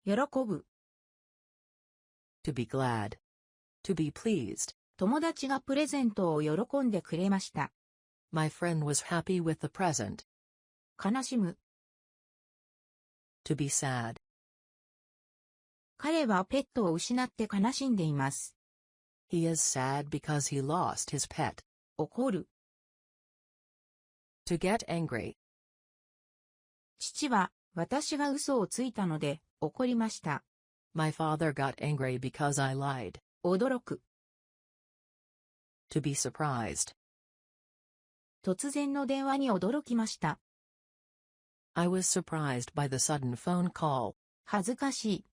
喜ぶ。To be glad. To be pleased. 友達がプレゼントを喜んでくれました。My friend was happy with the present. 悲しむ。To be sad. 彼はペットを失って悲しんでいます。He is sad because he lost his pet. 怒る。To get angry. 父は私が嘘をついたので怒りました。My father got angry because I lied. 驚く。To be surprised. 突然の電話に驚きました。I was surprised by the sudden phone call. 恥ずかしい。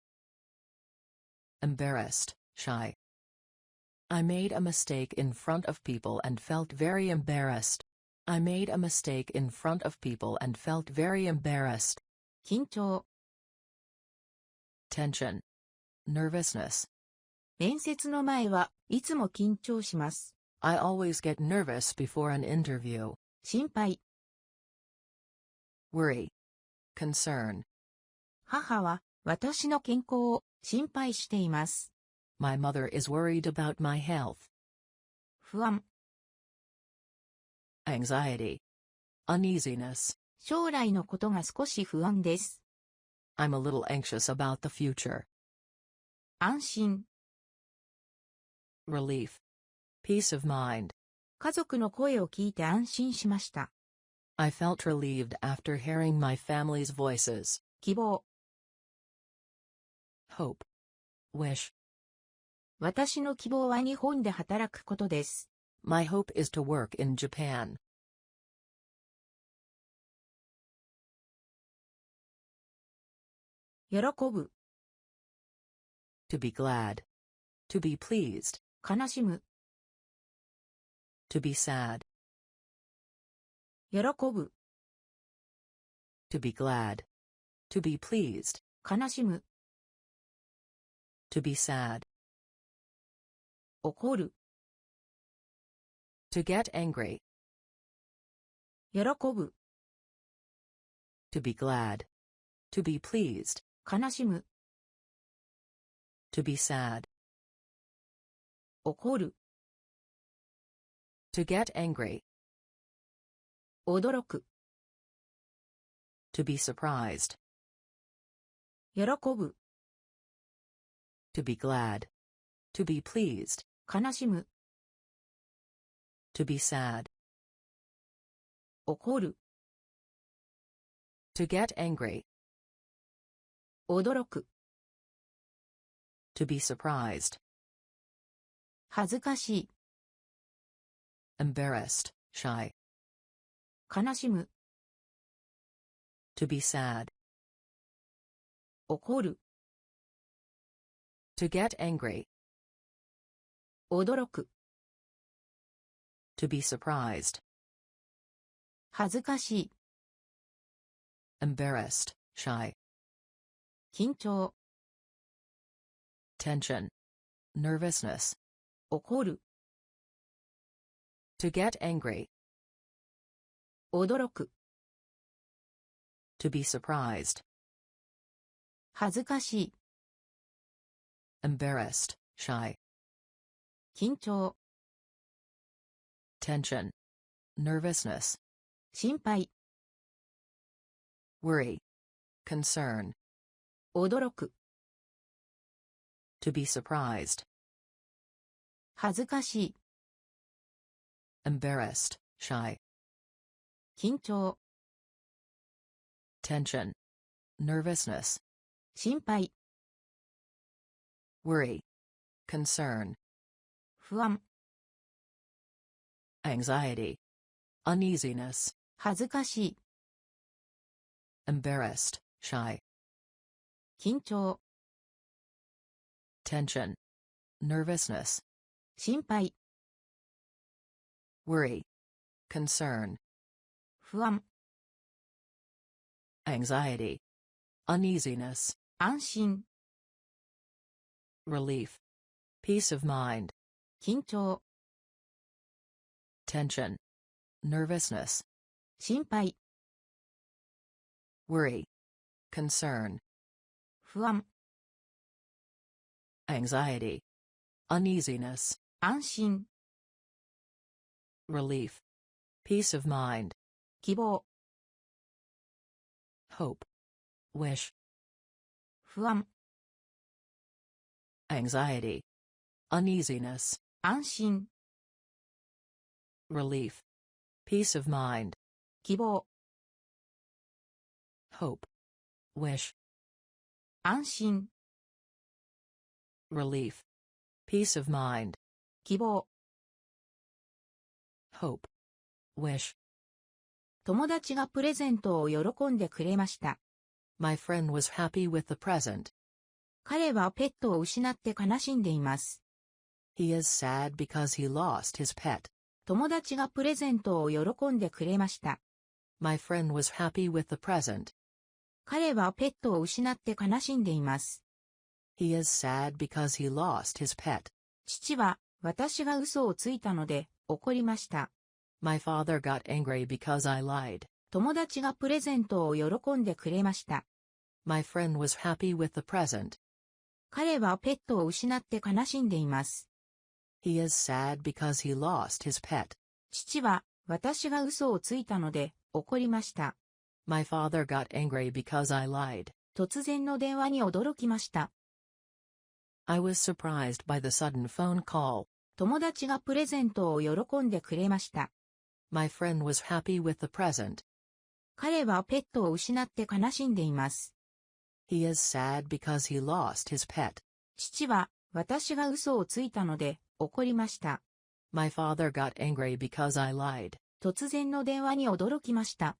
Embarrassed, shy. I made a mistake in front of people and felt very embarrassed. I made a mistake in front of people and felt very embarrassed. 緊張。Tension. Nervousness. 面接の前はいつも緊張します。I always get nervous before an interview. 心配。Worry. Concern. 母は私の健康を心配しています。My mother is worried about my health. 不安。Anxiety. Uneasiness. 将来のことが少し不安です。I'm a little anxious about the future. 安心。Relief. Peace of mind. 家族の声を聞いて安心しました。I felt relieved after hearing my family's voices. 希望。Hope. Wish. 私の希望は日本で働くことです。My hope is to work in Japan. 喜ぶ。To be glad. To be pleased. 悲しむ。To be sad. 喜ぶ。To be glad. To be pleased. 悲しむ。To be sad. 怒る。To get angry. 喜ぶ。To be glad. To be pleased. 悲しむ。To be sad. 怒る。To get angry. 驚く。To be surprised. 喜ぶ。To be glad. To be pleased. 悲しむ。To be sad. 怒る。To get angry. 驚く。To be surprised. 恥ずかしい。Embarrassed, shy. 悲しむ。To be sad. 怒る。To get angry. 驚く。To be surprised. 恥ずかしい。Embarrassed, shy. 緊張。Tension. Nervousness. 怒る。To get angry. 驚く。To be surprised. 恥ずかしい。Embarrassed, shy. 緊張。Tension. Nervousness. 心配。Worry. Concern. 驚く。To be surprised. 恥ずかしい。Embarrassed, shy. 緊張。Tension. Nervousness. 心配。Worry. Concern. 不安。Anxiety. Uneasiness. 恥ずかしい。Embarrassed, shy. 緊張。Tension. Nervousness. 心配。Worry. Concern. 不安。Anxiety. Uneasiness. 安心。Relief. Peace of mind. 緊張。Tension. Nervousness. 心配。Worry. Concern. 不安。anxiety, uneasiness, 安心、 relief, peace of mind, 希望、 hope, wish, 不安、 anxiety, uneasiness, 安心、 relief, peace of mind, 希望、 hope, wish, 安心、 relief, peace of mind, 希望、 hope, wish. 友達がプレゼントを喜んでくれました。My friend was happy with the present. 彼はペットを失って悲しんでいます。He is sad because he lost his pet. 友達がプレゼントを喜んでくれました。My friend was happy with the present. 彼はペットを失って悲しんでいます。He is sad because he lost his pet. 父は私が嘘をついたので怒りました。My father got angry because I lied. 友達がプレゼントを喜んでくれました。My friend was happy with the present. 彼はペットを失って悲しんでいます。He is sad because he lost his pet. 父は私が嘘をついたので怒りました。My father got angry because I lied. 突然の電話に驚きました。I was surprised by the sudden phone call. 友達がプレゼントを喜んでくれました。My friend was happy with the present. 彼はペットを失って悲しんでいます。He is sad because he lost his pet. 父は私が嘘をついたので怒りました。My father got angry because I lied. 突然の電話に驚きました。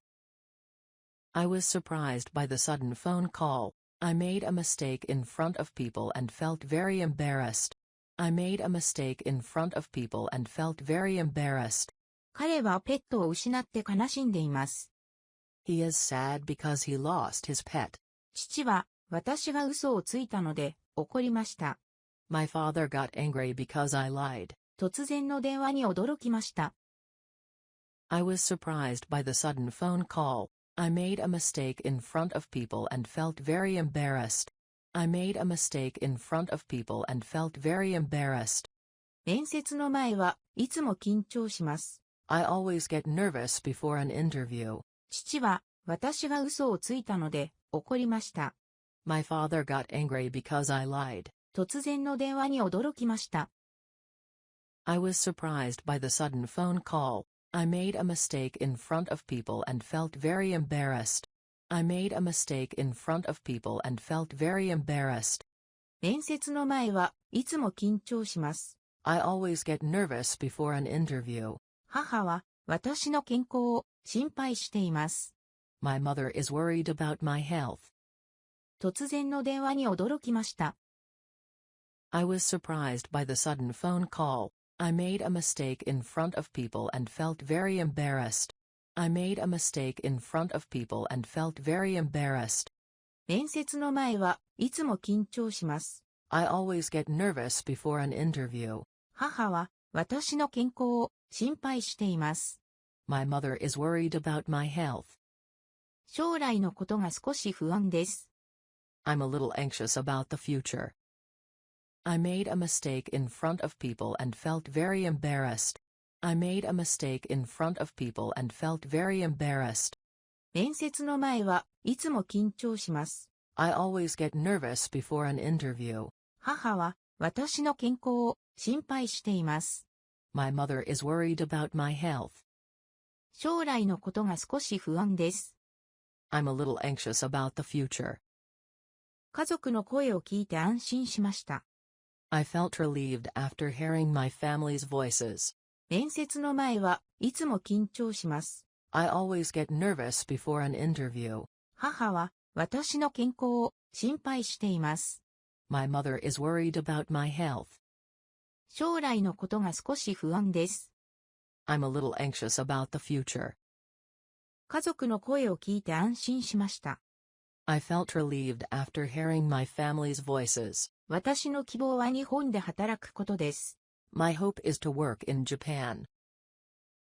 I was surprised by the sudden phone call. I made a mistake in front of people and felt very embarrassed. I made a mistake in front of people and felt very embarrassed. 彼はペットを失って悲しんでいます。He is sad because he lost his pet. 父は私が嘘をついたので怒りました。My father got angry because I lied. 突然の電話に驚きました。I was surprised by the sudden phone call. I made a mistake in front of people and felt very embarrassed. I made a mistake in front of people and felt very embarrassed. 面接の前はいつも緊張します。I always get nervous before an interview. 父は私が嘘をついたので怒りました。My father got angry because I lied. 突然の電話に驚きました。I was surprised by the sudden phone call. I made a mistake in front of people and felt very embarrassed. I made a mistake in front of people and felt very embarrassed. 面接の前はいつも緊張します。I always get nervous before an interview. 母は私の健康を心配しています。My mother is worried about my health. 突然の電話に驚きました。I was surprised by the sudden phone call. I made a mistake in front of people and felt very embarrassed. I made a mistake in front of people and felt very embarrassed. 面接の前はいつも緊張します。I always get nervous before an interview. 母は私の健康を心配しています。My mother is worried about my health. 将来のことが少し不安です。I'm a little anxious about the future. I made a mistake in front of people and felt very embarrassed. I made a mistake in front of people and felt very embarrassed. 面接の前はいつも緊張します。I always get nervous before an interview. 母は私の健康を心配しています。My mother is worried about my health. 将来のことが少し不安です。I'm a little anxious about the future. 家族の声を聞いて安心しました。I felt relieved after hearing my family's voices. 面接の前はいつも緊張します。I always get nervous before an interview. 母は私の健康を心配しています。My mother is worried about my health. 将来のことが少し不安です。I'm a little anxious about the future. 家族の声を聞いて安心しました。I felt relieved after hearing my family's voices. 私の希望は日本で働くことです。My hope is to work in Japan.